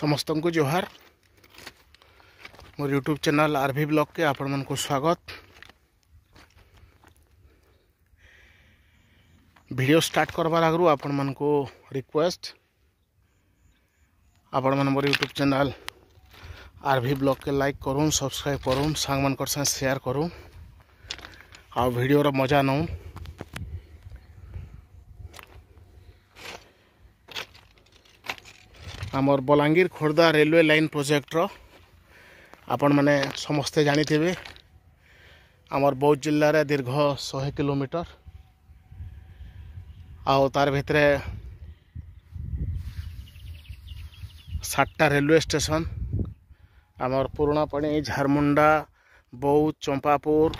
समस्त को जोहार मोर यूट्यूब चैनल आरवी ब्लॉग के आपण मन को स्वागत। वीडियो स्टार्ट करबार आगु आपण मन को रिक्वेस्ट आपण मन मोर यूट्यूब चैनल आरवी ब्लॉग के लाइक करूँ, सब्सक्राइब करूँ, सांग मन कर शेयर करूँ आ वीडियो रो मजा नऊ। आमर Balangir Khordha railway line project रो आपण माने समस्ते जानी थे। आमर बौद्ध जिल्ला रे दीर्घ 100 किलोमीटर आउ तार भितरे 7टा रेलवे स्टेशन आमर पुराणापाणी, झारमुंडा, बौद्ध, चंपापुर,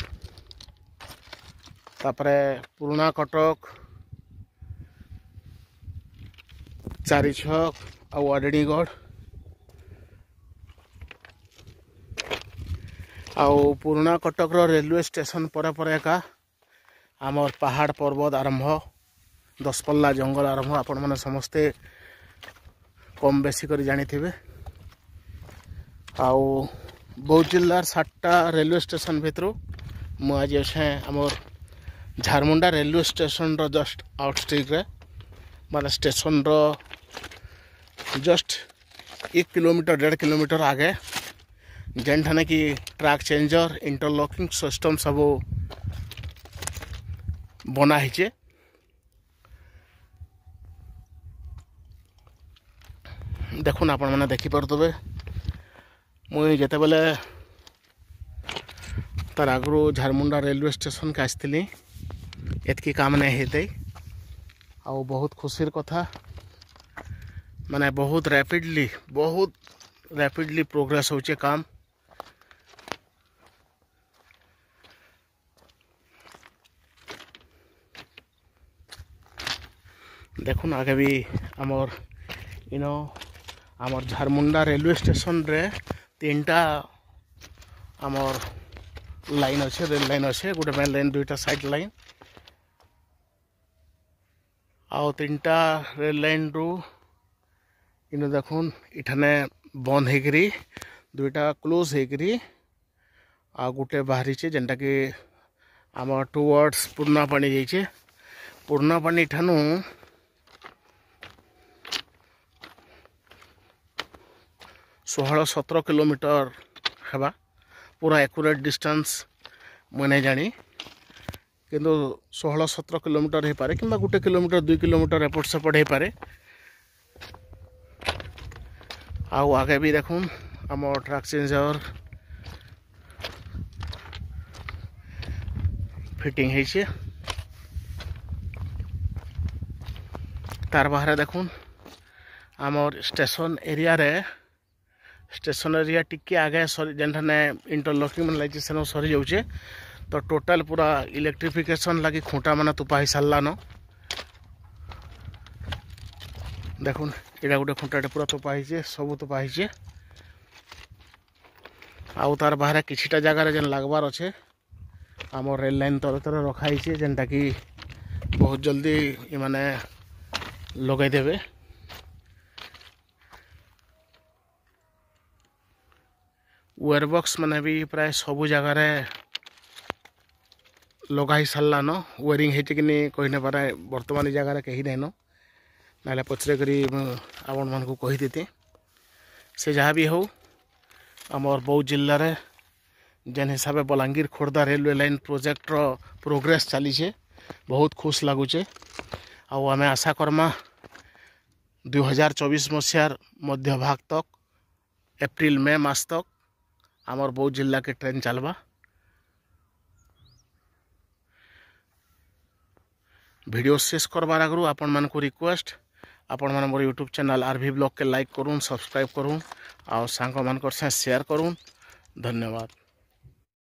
तापरे पुराणा कटक, चारिछक आ वाडणीगढ़ आउ पुराणा कटक रेलवे स्टेशन पर पर एका आमर पहाड़ पर्वत आरंभ, 10 पल्ला जंगल आरंभ आपण माने समस्ते कम बेसी कर जानी थे। आउ बौद्ध जिल्लार 7टा रेलवे स्टेशन भितर मु आज अच्छे आमर झारमुंडा रेलवे स्टेशन रो जस्ट आउटस्टिक रे माने स्टेशन रो जस्ट 1 किलोमीटर 1.5 किलोमीटर आगे जेनठाने कि ट्रैक चेंजर इंटरलॉकिंग सिस्टम सब बना है। देखुन आपण मैंने देखिपे मुई जिते बेले तार आगु झारमुंडा रेलवे स्टेशन के आसती एतकी काम नहीं होते आउ बहुत खुशी कथा माने बहुत रैपिडली प्रोग्रेस होचे काम। देखुन आगे भी आमर इनो आमर झारमुंडा रेलवे स्टेशन रे 3टा आमर लाइन अच्छे, रेल लाइन अच्छे, गोटे मेन लाइन 2टा साइड लाइन आउ 3टा रेल लाइन रू इन देखुन इठाने बंद होकरी 2टा क्लोज होकरी आ गोटे बाहरी जेनटा कि आम टुवर्ड्स पुराणापाणी जाइए। पुराणापाणी ठानु 16-17 किलोमीटर हेबा पूरा एक्यूरेट डिस्टेंस मुझे नहीं जानी किंतु 16-17 किलोमीटर हो पारे कि 1 किलोमीटर 2 किलोमीटर एपट सेपट हो पारे। आउ आगे भी देखुन आम ट्रैक चेंजर फिटिंग है तार बाहर देखुन आमर स्टेशन एरिया टिके आगे जेनठाने इंटरलॉकिंग मन लगी सेन सरी जाऊे तो टोटल पूरा इलेक्ट्रिफिकेशन लगी खूंटा माने तुपा ही सारलान। देखुन एटा गोटे खूंटाटे पूरा तुपा ही सब तुपा ही आउ तार बाहर किछिटा जगार जेन लगवार अच्छे आम रेल लाइन तर रखाई जेनटा कि बहुत जल्दी ये माने लगेदेवे। वेयरबॉक्स मैंने भी प्राय सबू जगार लगाई सारलान, वेयरिंग है कि नहीं कही नहीं पारे बर्तमान जगार कहीं नहीं ना पचरे करी आपण मान को कही देती से जहाँ भी हो आमर बौद्ध जिल्ला रे जेन हिसाब से Balangir Khordha railway line project रो प्रोग्रेस चली बहुत खुश लगुचे। आम आशा करमा 2024 मसीहार मध्य भाग तक एप्रिल मे मास तक आमर बौद्ध जिल्ला के ट्रेन चलवा। वीडियो शेष करबार आगु आपण मान को रिक्वेस्ट आपण मान मोर यूट्यूब चैनल आरवी ब्लॉग के लाइक करूँ, सब्सक्राइब करूँ और सांग मान कर शेयर करूँ। धन्यवाद।